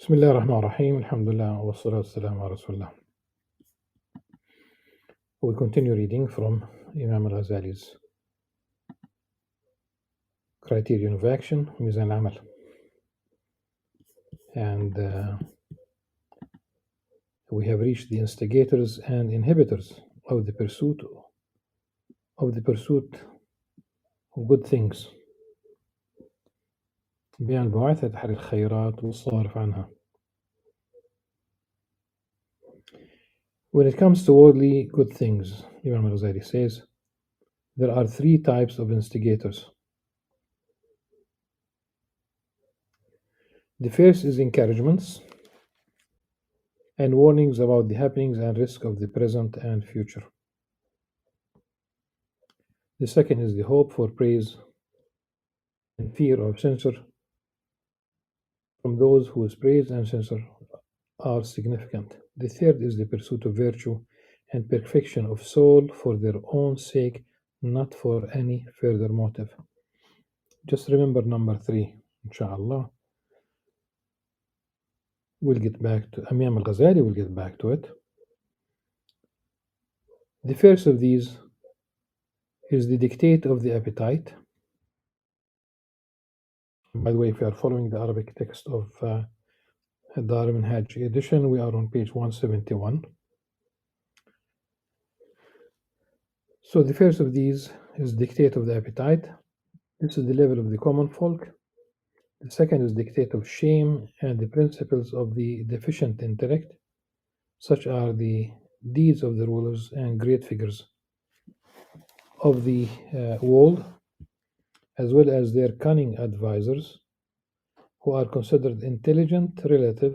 Bismillah ar-Rahman ar-Rahim, alhamdulillah, wa salatu wassalamu ala Rasulullah. We continue reading from Imam Al-Ghazali's Criterion of Action, Mizan al-Amal. And we have reached the instigators and inhibitors of the pursuit of good things. بيان البعثة تحري الخيرات والصارف عنها. When it comes to worldly good things, Imam Al-Ghazali says, there are three types of instigators. The first is encouragements and warnings about the happenings and risk of the present and future. The second is the hope for praise and fear of censure from those whose praise and censure are significant. The third is the pursuit of virtue and perfection of soul for their own sake, not for any further motive. Just remember number 3, inshallah. We'll get back to Imam Al-Ghazali, we'll get back to it. The first of these is the dictate of the appetite. By the way, if you are following the Arabic text of Dar Minhaj edition, we are on page 171. So the first of these is dictate of the appetite. This is the level of the common folk. The second is dictate of shame and the principles of the deficient intellect. Such are the deeds of the rulers and great figures of the world, as well as their cunning advisors, who are considered intelligent relative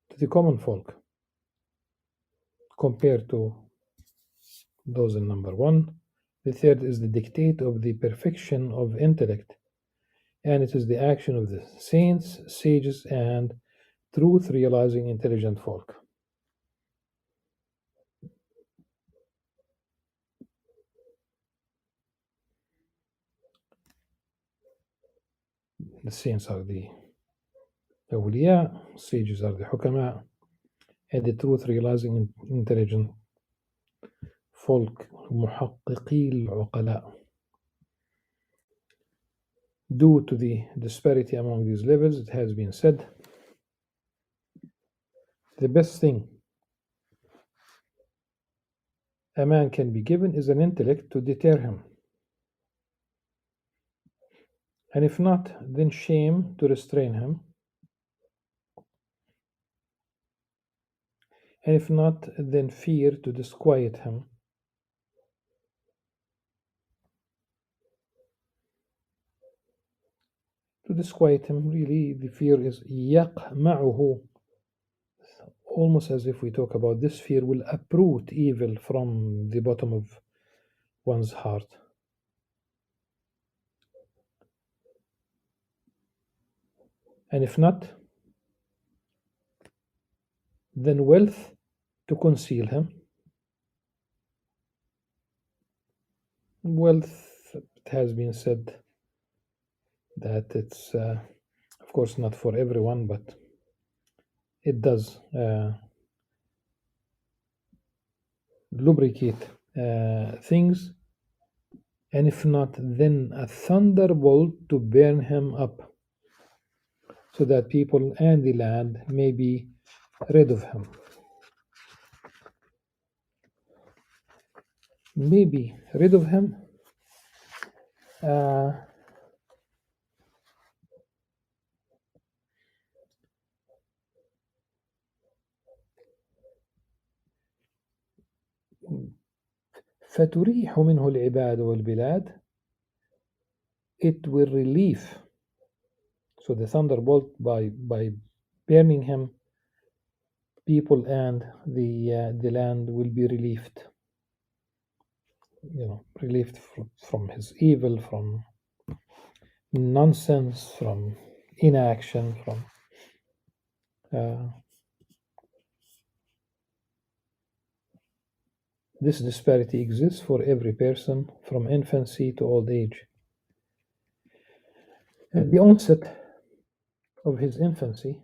to the common folk, compared to those in number 1. The third is the dictate of the perfection of intellect, and it is the action of the saints, sages, and truth-realizing intelligent folk. The saints are the awliya, sages are the hukama, and the truth-realizing intelligent folk, muhaqqiqi al-uqala. Due to the disparity among these levels, it has been said, the best thing a man can be given is an intellect to deter him, and if not, then shame to restrain him, and if not, then fear to disquiet him, really, the fear is يقمعه, almost as if we talk about this fear will uproot evil from the bottom of one's heart. And if not, then wealth to conceal him. Wealth, it has been said that it's, of course, not for everyone, but it does lubricate things, and if not, then a thunderbolt to burn him up, so that people and the land may be rid of him. Maybe rid of him. فتريح منه العباد والبلاد, it will relieve. So the thunderbolt, by burning him, people and the land will be relieved. Relieved from his evil, from nonsense, from inaction, from this disparity exists for every person from infancy to old age. At the onset of his infancy,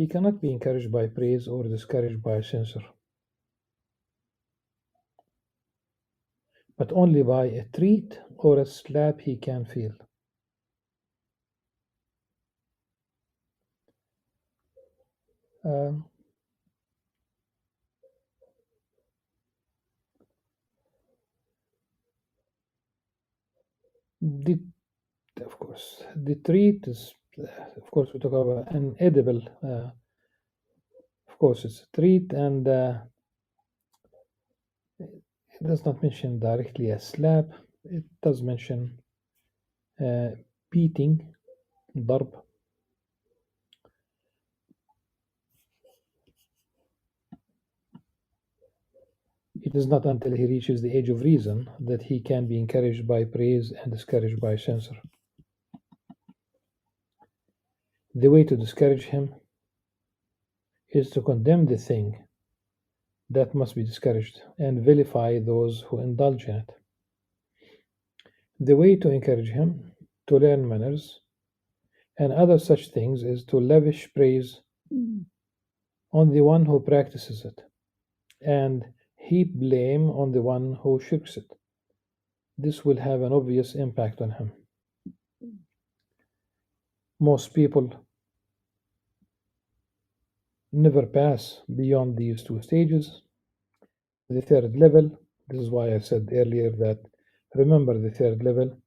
He cannot be encouraged by praise or discouraged by censure, but only by a treat or a slap he can feel. Um, the, of course, the treat is, of course, we talk about an edible. Of course, it's a treat, and it does not mention directly a slap. It does mention uh, beating, ضرب. It is not until he reaches the age of reason that he can be encouraged by praise and discouraged by censure. The way to discourage him is to condemn the thing that must be discouraged and vilify those who indulge in it. The way to encourage him to learn manners and other such things is to lavish praise on the one who practices it and heap blame on the one who shirks it. This will have an obvious impact on him. Most people never pass beyond these two stages. The third level, this is why I said earlier that remember the third level.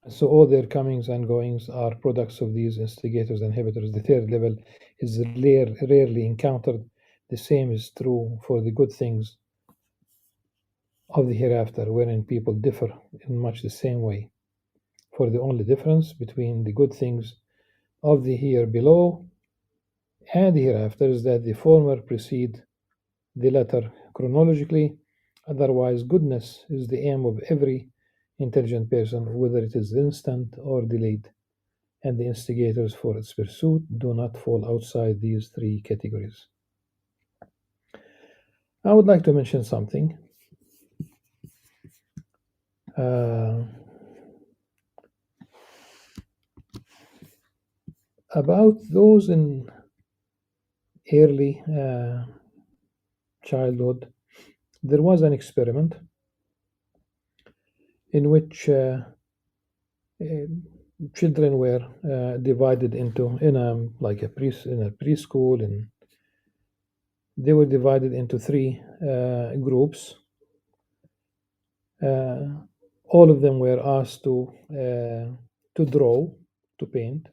So all their comings and goings are products of these instigators and inhibitors. The third level is rarely encountered. The same is true for the good things of the hereafter, wherein people differ in much the same way. For the only difference between the good things of the here below and the hereafter is that the former precede the latter chronologically. Otherwise, goodness is the aim of every intelligent person, whether it is instant or delayed, and the instigators for its pursuit do not fall outside these three categories. I would like to mention something uh, about those in early childhood. There was an experiment in which uh, children were divided into in a like a in a preschool, and they were divided into three groups. Uh, all of them were asked to draw, to paint.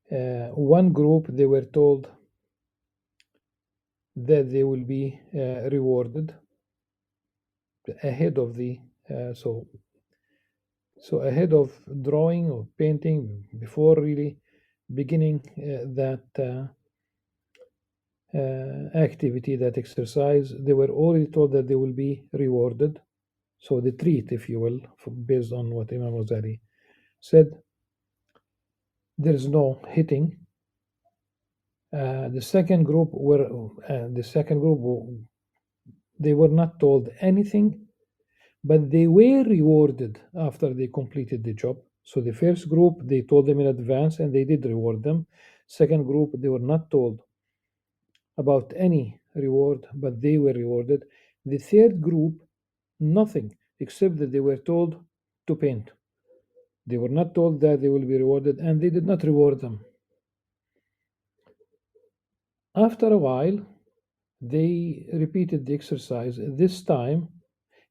One group they were told that they will be rewarded ahead of the so ahead of drawing or painting, before really beginning that activity, that exercise, they were already told that they will be rewarded. So the treat, if you will, based on what Imam Ghazali said, there is no hitting. The second group, they were not told anything, but they were rewarded after they completed the job. So the first group, they told them in advance, and they did reward them. Second group, they were not told about any reward, but they were rewarded. The third group, nothing, except that they were told to paint. They were not told that they will be rewarded, and they did not reward them. After a while, they repeated the exercise. This time,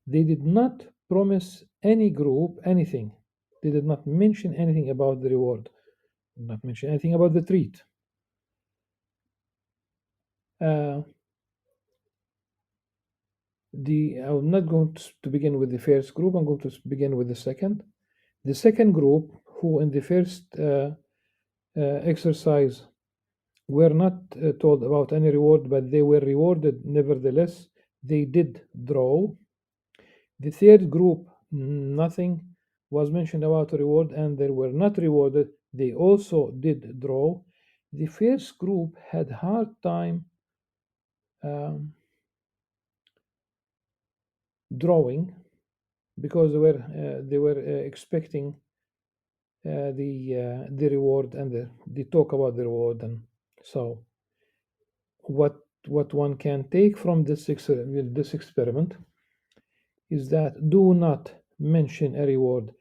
they did not promise any group anything. They did not mention anything about the reward, did not mention anything about the treat. Uh, I'm not going to begin with the first group. I'm going to begin with the second. The second group, who in the first exercise were not told about any reward, but they were rewarded nevertheless. They did draw. The third group, nothing was mentioned about a reward, and they were not rewarded. They also did draw. The first group had hard time um, drawing because they were expecting the reward, and they talk about the reward. And so what one can take from this experiment is that do not mention a reward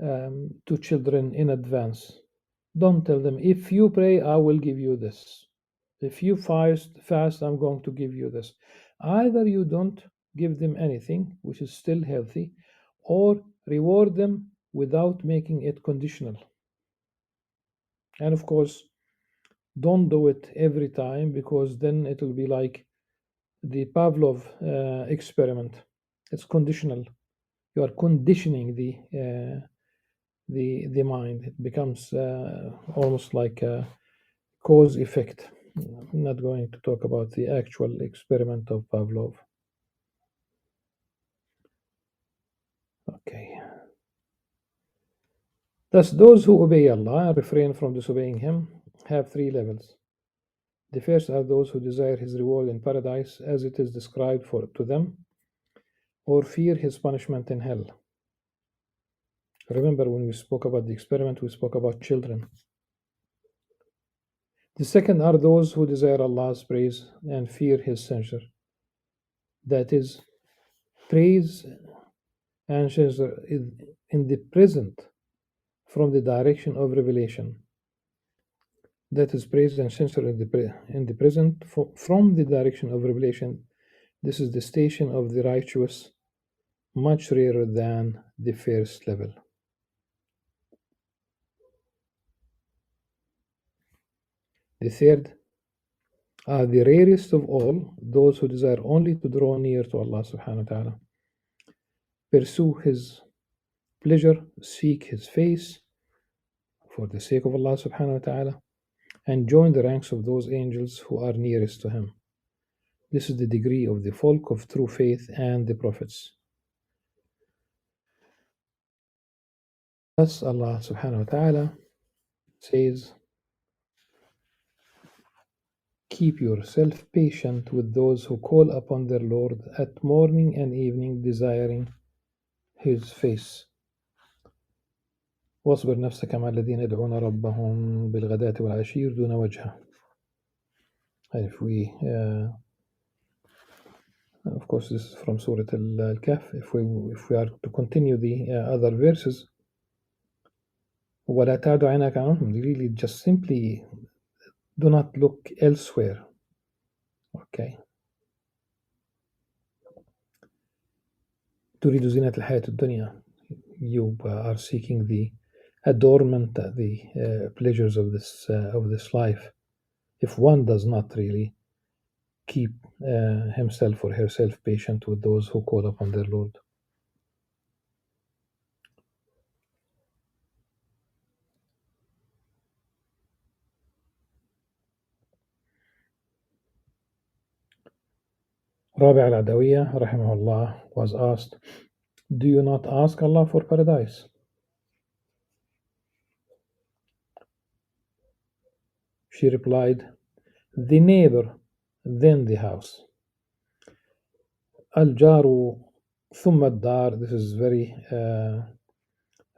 to children in advance. Don't tell them, if you pray, I will give you this. If you fast, I'm going to give you this. Either you don't give them anything, which is still healthy, or reward them without making it conditional. And of course, don't do it every time, because then it will be like the Pavlov experiment. It's conditional. You are conditioning the mind. It becomes almost like a cause effect. I'm not going to talk about the actual experiment of Pavlov. Okay. Thus, those who obey Allah and refrain from disobeying Him have three levels. The first are those who desire His reward in paradise as it is described to them, or fear His punishment in hell. Remember, when we spoke about the experiment, we spoke about children. The second are those who desire Allah's praise and fear His censure. That is, praise and censure in the present from the direction of revelation. That is, praise and censure in the present from the direction of revelation. This is the station of the righteous, much rarer than the first level. The third are the rarest of all, those who desire only to draw near to Allah subhanahu wa ta'ala, pursue His pleasure, seek His face for the sake of Allah subhanahu wa ta'ala, and join the ranks of those angels who are nearest to Him. This is the degree of the folk of true faith and the prophets. Thus Allah subhanahu wa ta'ala says, keep yourself patient with those who call upon their Lord at morning and evening, desiring His face. واصبر نفسك مع الذين يدعون ربهم بالغداة والعشي يريدون وجهه. And if we, of course, this is from Surah Al-Kahf. If we are to continue the other verses, ولا تعد عينك عنهم, really just simply do not look elsewhere. Okay. تريد زينة الحياة الدنيا. You are seeking the adornment, the pleasures of this life. If one does not really keep himself or herself patient with those who call upon their Lord. Rabi al-Adawiyya rahimahullah was asked, do you not ask Allah for paradise? She replied, the neighbor, then the house. Al-Jaru thumma ad-dar. This is very,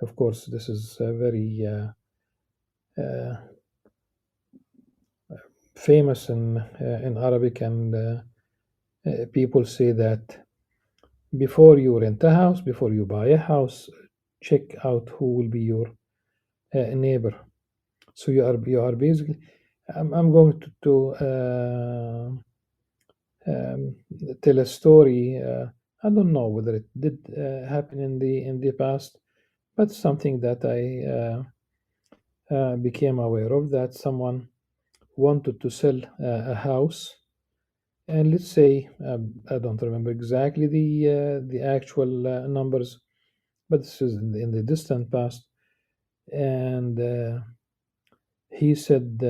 of course, this is very famous in Arabic, and people say that before you rent a house, before you buy a house, check out who will be your neighbor. So you are basically. I'm going to tell a story. I don't know whether it did happen in the past, but something that I became aware of, that someone wanted to sell a house, and let's say I don't remember exactly the actual numbers, but this is in the distant past, and he said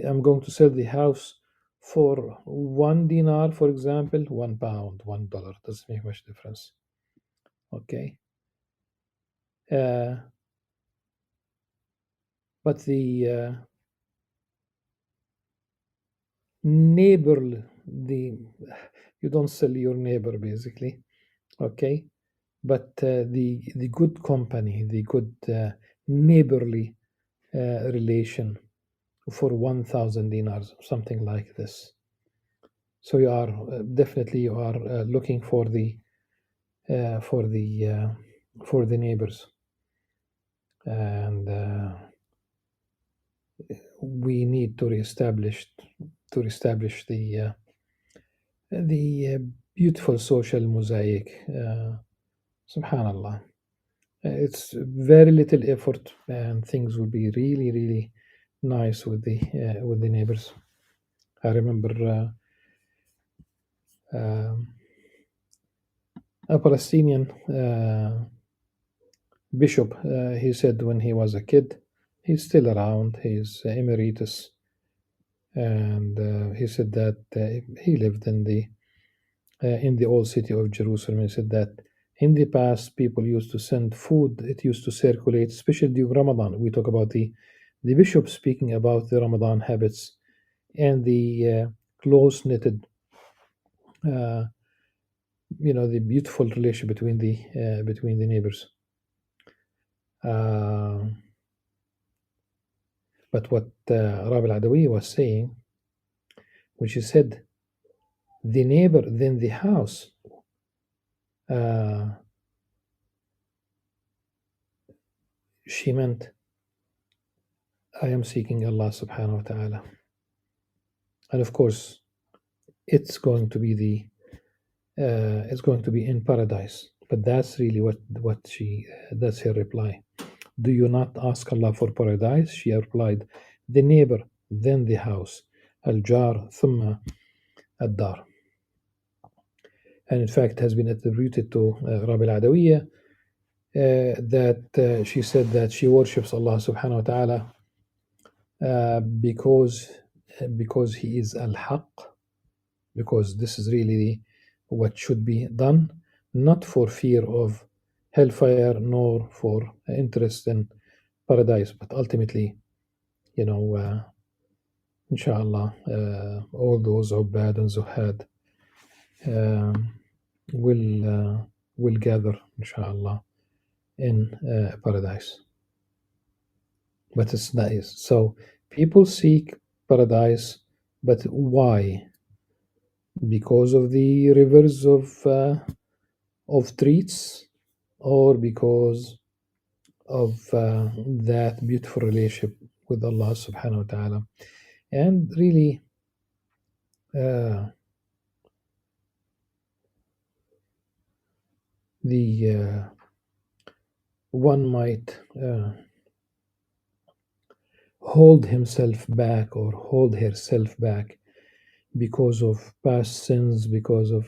I'm going to sell the house for $1 dinar, for example, £1, $1 doesn't make much difference. Okay, but the neighbor, you don't sell your neighbor basically. Okay, but the good company, the good neighborly relation for 1,000 dinars, something like this. So you are definitely you are looking uh, for the uh, for the neighbors, and we need to reestablish the beautiful social mosaic. Subhanallah, it's very little effort, and things will be really, really nice with the neighbors. I remember um a Palestinian bishop. He said when he was a kid, he's still around. He's emeritus, and he said that he lived in the old city of Jerusalem. He said that in the past, people used to send food. It used to circulate, especially during Ramadan. We talk about the bishop speaking about the Ramadan habits and the close knitted, uh, the beautiful relation between the neighbors. Uh, but what Rabi al-Adawi was saying, when she said the neighbor, then the house, uh, she meant I am seeking Allah subhanahu wa ta'ala. And of course, it's going to be it's going to be in paradise. But that's really what she that's her reply. Do you not ask Allah for paradise? She replied, the neighbor, then the house. Al-jar, thumma ad-dar. And in fact, has been attributed to Rabi al-Adawiyya that she said that she worships Allah subhanahu wa ta'ala because He is al-haq, because this is really what should be done, not for fear of hellfire nor for interest in paradise, but ultimately, you know, inshallah, all those Ubad and Zuhad um, will gather, inshallah, in paradise. But it's nice. So people seek paradise, but why? Because of the rivers of treats, or because of that beautiful relationship with Allah subhanahu wa ta'ala. And really, uh, the one might hold himself back or hold herself back because of past sins, because of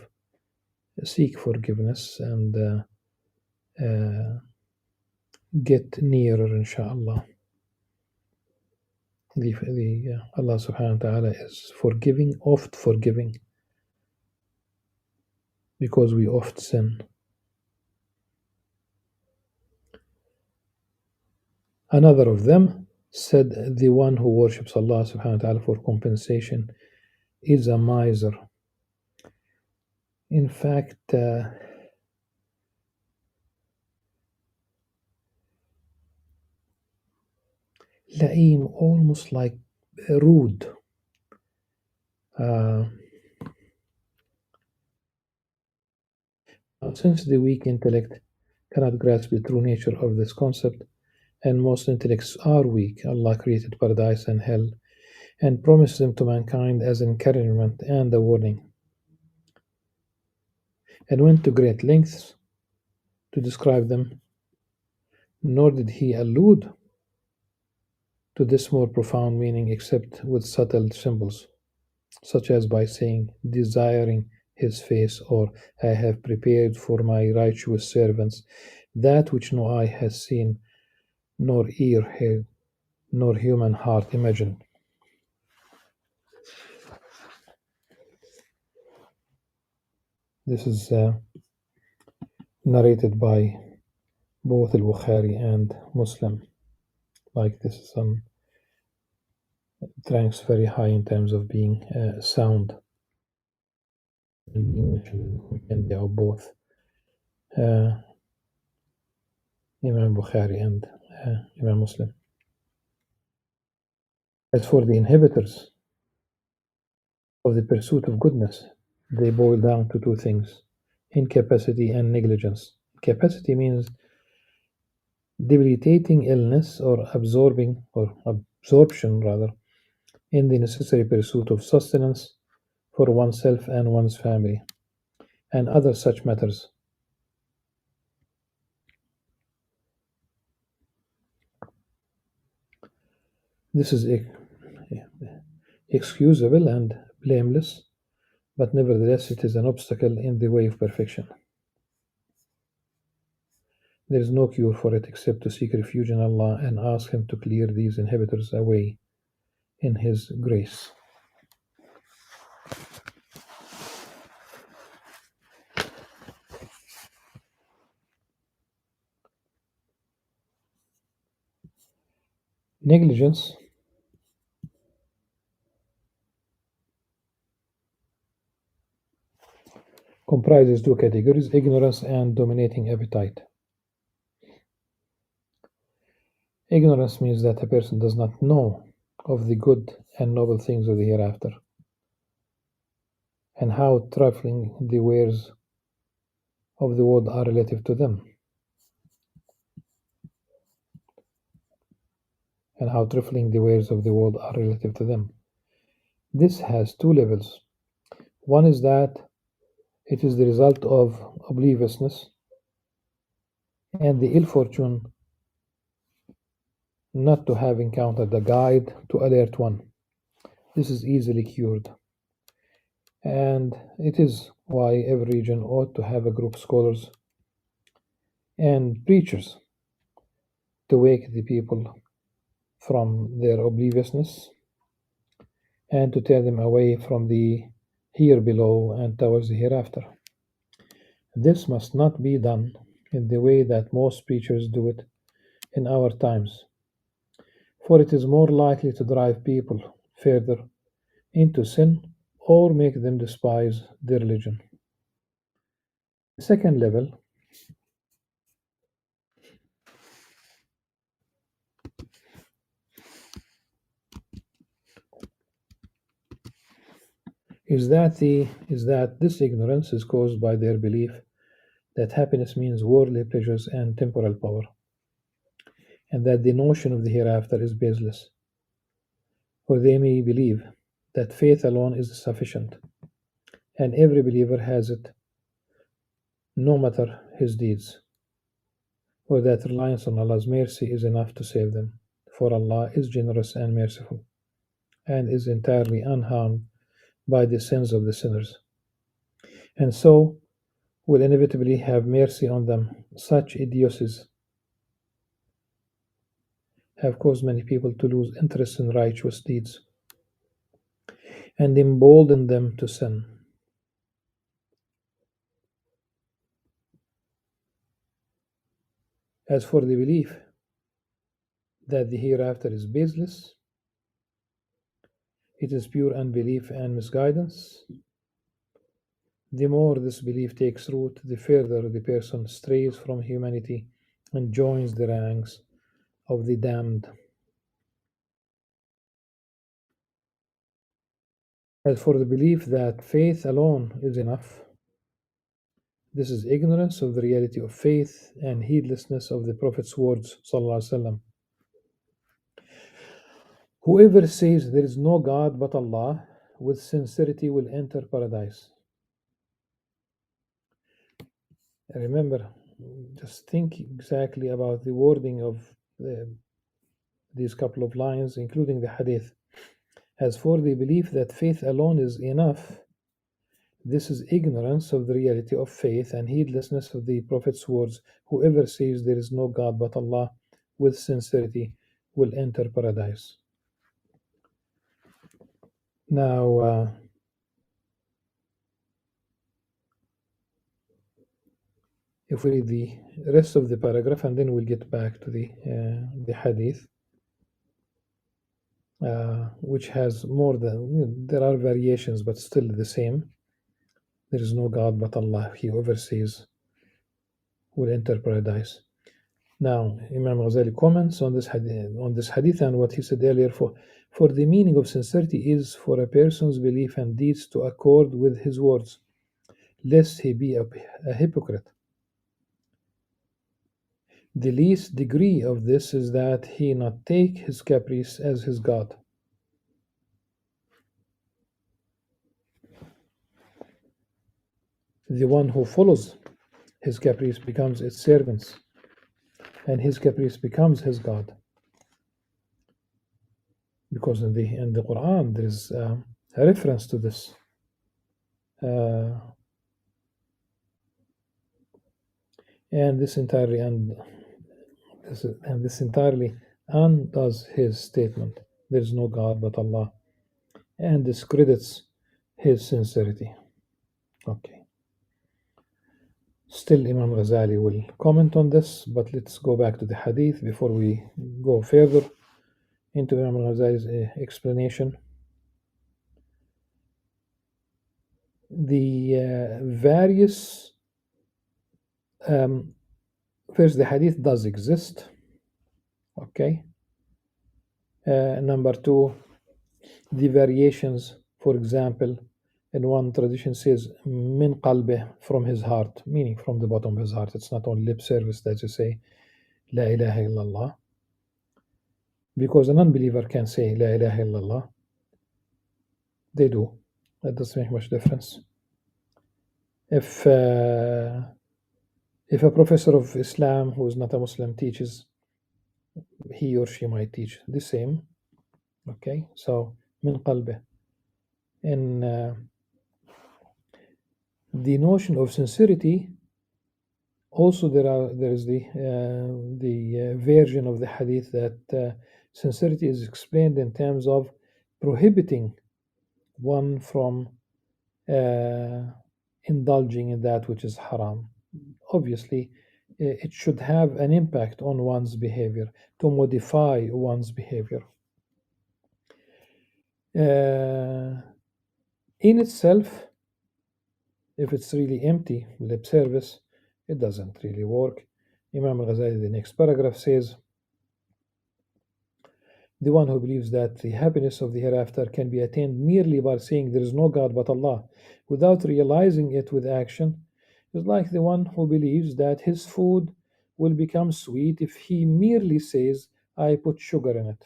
seek forgiveness and get nearer, inshallah. The Allah subhanahu wa ta'ala is forgiving, oft forgiving, because we oft sin. Another of them said, the one who worships Allah subhanahu wa ta'ala for compensation is a miser. In fact, la'im, almost like rude. Uh, since the weak intellect cannot grasp the true nature of this concept, and most intellects are weak, Allah created paradise and hell and promised them to mankind as encouragement and a warning, and went to great lengths to describe them, nor did He allude to this more profound meaning except with subtle symbols, such as by saying, desiring His face, or I have prepared for my righteous servants that which no eye has seen, nor ear heard, nor human heart imagined. This is narrated by both Al-Bukhari and Muslim. Like this is ranks very high in terms of being sound and being mentioned, and they are both Imam Bukhari and Imam Muslim. As for the inhibitors of the pursuit of goodness, they boil down to two things: incapacity and negligence. Capacity means debilitating illness or absorption rather in the necessary pursuit of sustenance for oneself and one's family and other such matters. This is excusable and blameless, but nevertheless it is an obstacle in the way of perfection. There is no cure for it except to seek refuge in Allah and ask Him to clear these inhibitors away in His grace. Negligence comprises two categories: ignorance and dominating appetite. Ignorance means that a person does not know of the good and noble things of the hereafter, and how trifling the wares of the world are relative to them, and how trifling the wares of the world are relative to them. This has two levels. One is that it is the result of obliviousness and the ill fortune not to have encountered a guide to alert one. This is easily cured, and it is why every region ought to have a group of scholars and preachers to wake the people from their obliviousness and to turn them away from the here below and towards the hereafter. This must not be done in the way that most preachers do it in our times, for it is more likely to drive people further into sin or make them despise their religion. The second level is that this ignorance is caused by their belief that happiness means worldly pleasures and temporal power, and that the notion of the hereafter is baseless, for they may believe that faith alone is sufficient, and every believer has it, no matter his deeds, or that reliance on Allah's mercy is enough to save them, for Allah is generous and merciful, and is entirely unharmed by the sins of the sinners, and so will inevitably have mercy on them. Such idiocies have caused many people to lose interest in righteous deeds and embolden them to sin. As for the belief that the hereafter is baseless, it is pure unbelief and misguidance. The more this belief takes root, the further the person strays from humanity and joins the ranks of the damned. As for the belief that faith alone is enough, this is ignorance of the reality of faith and heedlessness of the Prophet's words. ﷺ. Whoever says there is no God but Allah with sincerity will enter paradise. Remember, just think exactly about the wording of these couple of lines, including the hadith. As for the belief that faith alone is enough, this is ignorance of the reality of faith and heedlessness of the Prophet's words. Whoever says there is no God but Allah with sincerity will enter paradise. Now, if we read the rest of the paragraph and then we'll get back to the hadith, which has more than, there are variations but still the same. There is no God but Allah. Whoever says will enter paradise. Now, Imam Ghazali comments on this hadith and what he said earlier. For the meaning of sincerity is for a person's belief and deeds to accord with his words, lest he be a hypocrite. The least degree of this is that he not take his caprice as his God. The one who follows his caprice becomes its servants, and his caprice becomes his God. Because in the Quran there is a reference to this. Uh, and this entirely undoes his statement. There is no God but Allah, and discredits his sincerity. Okay. Still, Imam Ghazali will comment on this, but let's go back to the hadith before we go further into Imam Ghazali's explanation. The various first, the hadith does exist. Okay. Number two, the variations. For example, in one tradition says min qalbih, from his heart, meaning from the bottom of his heart. It's not on lip service that you say La ilaha illallah, because a non-believer can say La ilaha illallah. They do. That doesn't make much difference. If a professor of Islam who is not a Muslim teaches, he or she might teach the same. Okay, so min qalbih. And the notion of sincerity, also there is the version of the hadith that sincerity is explained in terms of prohibiting one from indulging in that which is haram. Obviously, it should have an impact on one's behavior, to modify one's behavior. In itself, if it's really empty lip service, it doesn't really work. Imam Al-Ghazali, the next paragraph says, the one who believes that the happiness of the hereafter can be attained merely by saying there is no God but Allah, without realizing it with action, is like the one who believes that his food will become sweet if he merely says, I put sugar in it,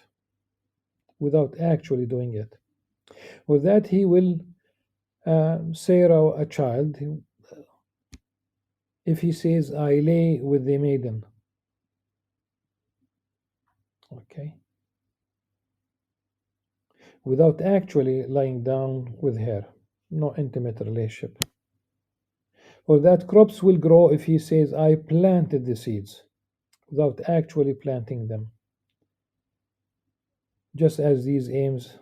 without actually doing it. Or that he will say a child if he says, I lay with the maiden. Okay. Without actually lying down with her. No intimate relationship. Or that crops will grow if he says, I planted the seeds, without actually planting them. Just as these aims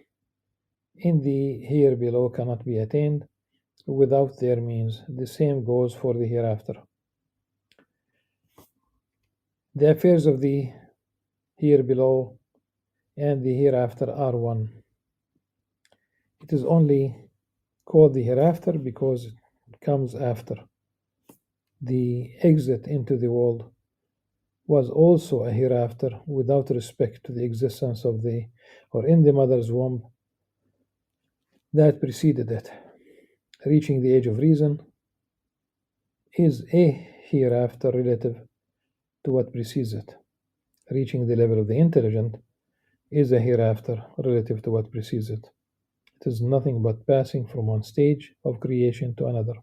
in the here below cannot be attained without their means, the same goes for the hereafter. The affairs of the here below and the hereafter are one. It is only called the hereafter because it comes after. The exit into the world was also a hereafter without respect to the existence of the or in the mother's womb that preceded it. Reaching the age of reason is a hereafter relative to what precedes it. Reaching the level of the intelligent is a hereafter relative to what precedes it. It is nothing but passing from one stage of creation to another.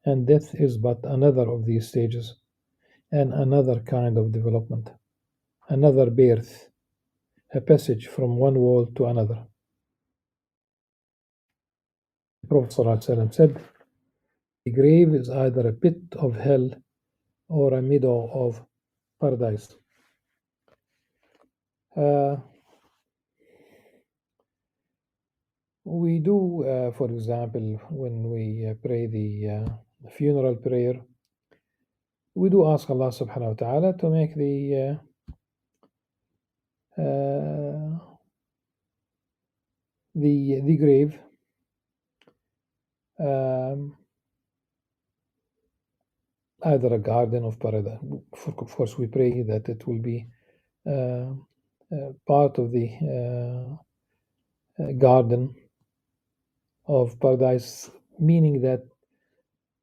And death is but another of these stages, and another kind of development, another birth, a passage from one world to another. The Prophet ﷺ said, the grave is either a pit of hell or a meadow of paradise. We do, for example, when we pray the funeral prayer, we do ask Allah subhanahu wa ta'ala to make the grave either a garden of paradise. Of course, we pray that it will be uh, part of the garden of paradise, meaning that,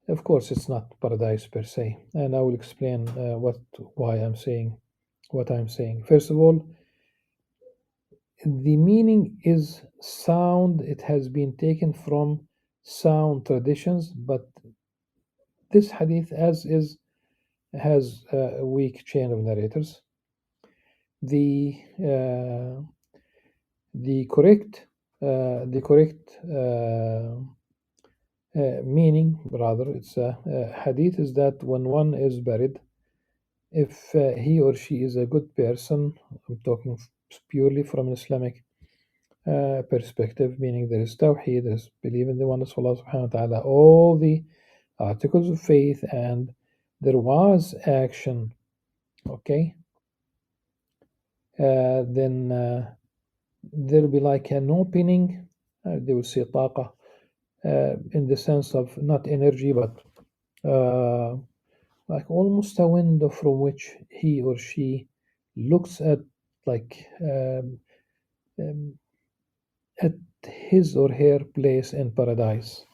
of course, it's not paradise per se. And I will explain why I'm saying what I'm saying. First of all, the meaning is sound. It has been taken from sound traditions, but this hadith, as is, has a weak chain of narrators. The uh, the correct meaning, rather, it's a hadith, is that when one is buried, if he or she is a good person, I'm talking purely from an Islamic perspective, meaning there is tawheed, there is belief in the oneness of Allah subhanahu wa ta'ala, all the articles of faith, and there was action, okay, then there'll be like an opening, they will say taqa, in the sense of not energy, but uh, like almost a window from which he or she looks at, like um, at his or her place in paradise,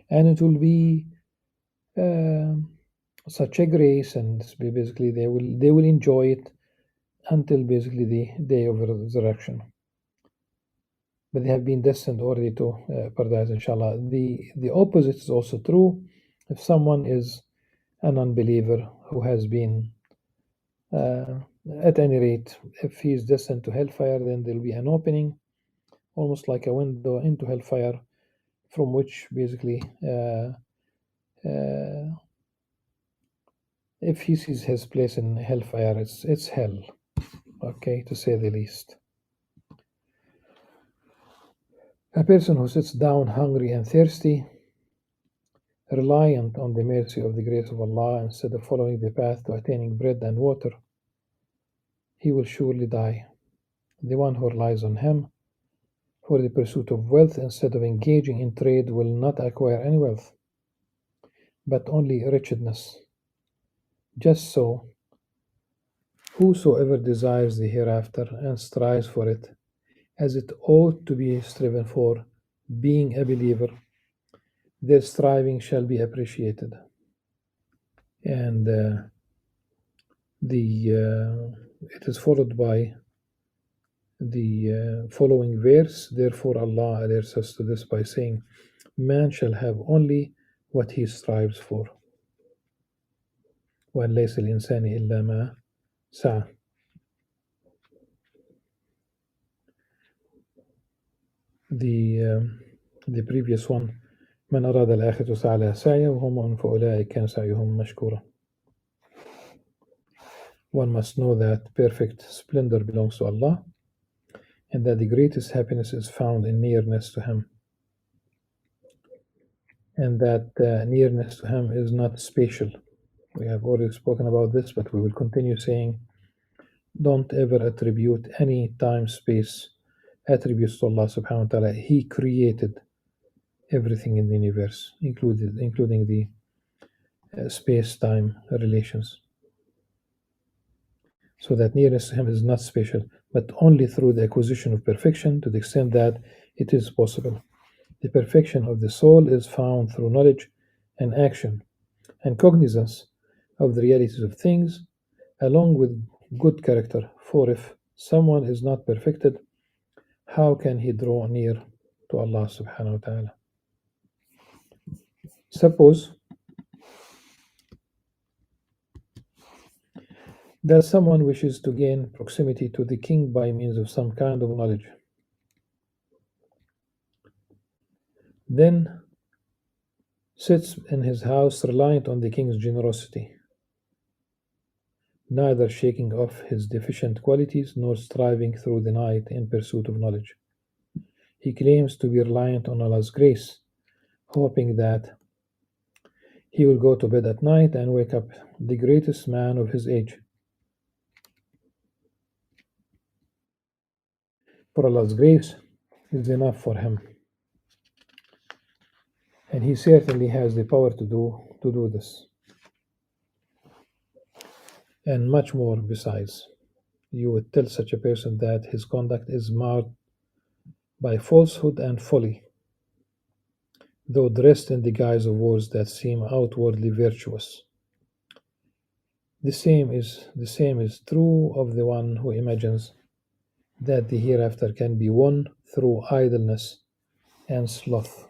and it will be um such a grace, and basically they will enjoy it until basically the day of resurrection. But they have been destined already to paradise, inshallah. The opposite is also true. If someone is an unbeliever who has been, uh, at any rate, if he is destined to hellfire, then there will be an opening, almost like a window into hellfire, from which basically, uh, if he sees his place in hellfire, it's hell, okay, to say the least. A person who sits down hungry and thirsty, reliant on the mercy of the grace of Allah, instead of following the path to attaining bread and water, he will surely die. The one who relies on him for the pursuit of wealth instead of engaging in trade will not acquire any wealth, but only wretchedness. Just so, whosoever desires the hereafter and strives for it, as it ought to be striven for, being a believer, their striving shall be appreciated. And it is followed by the following verse. Therefore, Allah alerts us to this by saying, "Man shall have only what he strives for. وأن ليس الإنسان إلا ما سعى." The previous one, من أراد الآخرة وسعى لها سعيه وهو مؤمن فأولئك كان سعيهم مشكورا. One must know that perfect splendor belongs to Allah, and that the greatest happiness is found in nearness to Him, and that nearness to Him is not spatial. We have already spoken about this, but we will continue saying, don't ever attribute any time-space attributes to Allah subhanahu wa ta'ala. He created everything in the universe, including the space-time relations. So that nearness to Him is not spatial, but only through the acquisition of perfection, to the extent that it is possible. The perfection of the soul is found through knowledge and action and cognizance of the realities of things, along with good character. For if someone is not perfected, how can he draw near to Allah subhanahu wa ta'ala? Suppose that someone wishes to gain proximity to the king by means of some kind of knowledge. Then sits in his house reliant on the king's generosity, neither shaking off his deficient qualities nor striving through the night in pursuit of knowledge. He claims to be reliant on Allah's grace, hoping that he will go to bed at night and wake up the greatest man of his age. For Allah's grace is enough for him, and he certainly has the power to do this. and much more besides. You would tell such a person that his conduct is marred by falsehood and folly, though dressed in the guise of words that seem outwardly virtuous. The same is true of the one who imagines that the hereafter can be won through idleness and sloth.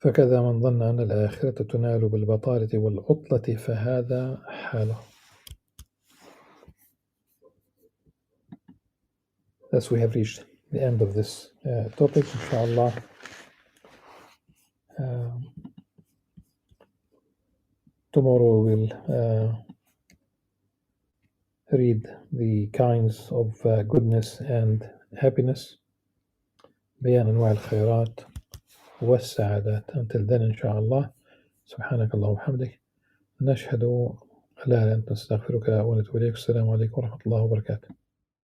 فكذا من ظن أن الآخرة تنال بالبطالة والعطلة فهذا حاله. Thus we have reached the end of this topic, inshallah. Tomorrow we will read the kinds of goodness and happiness, بيان أنواع الخيرات والسعادات. Until then, inshallah, سبحانك اللهم وبحمدك نشهد لا إله إلا أنت نستغفرك ونتوب إليك. السلام عليكم ورحمة الله وبركاته.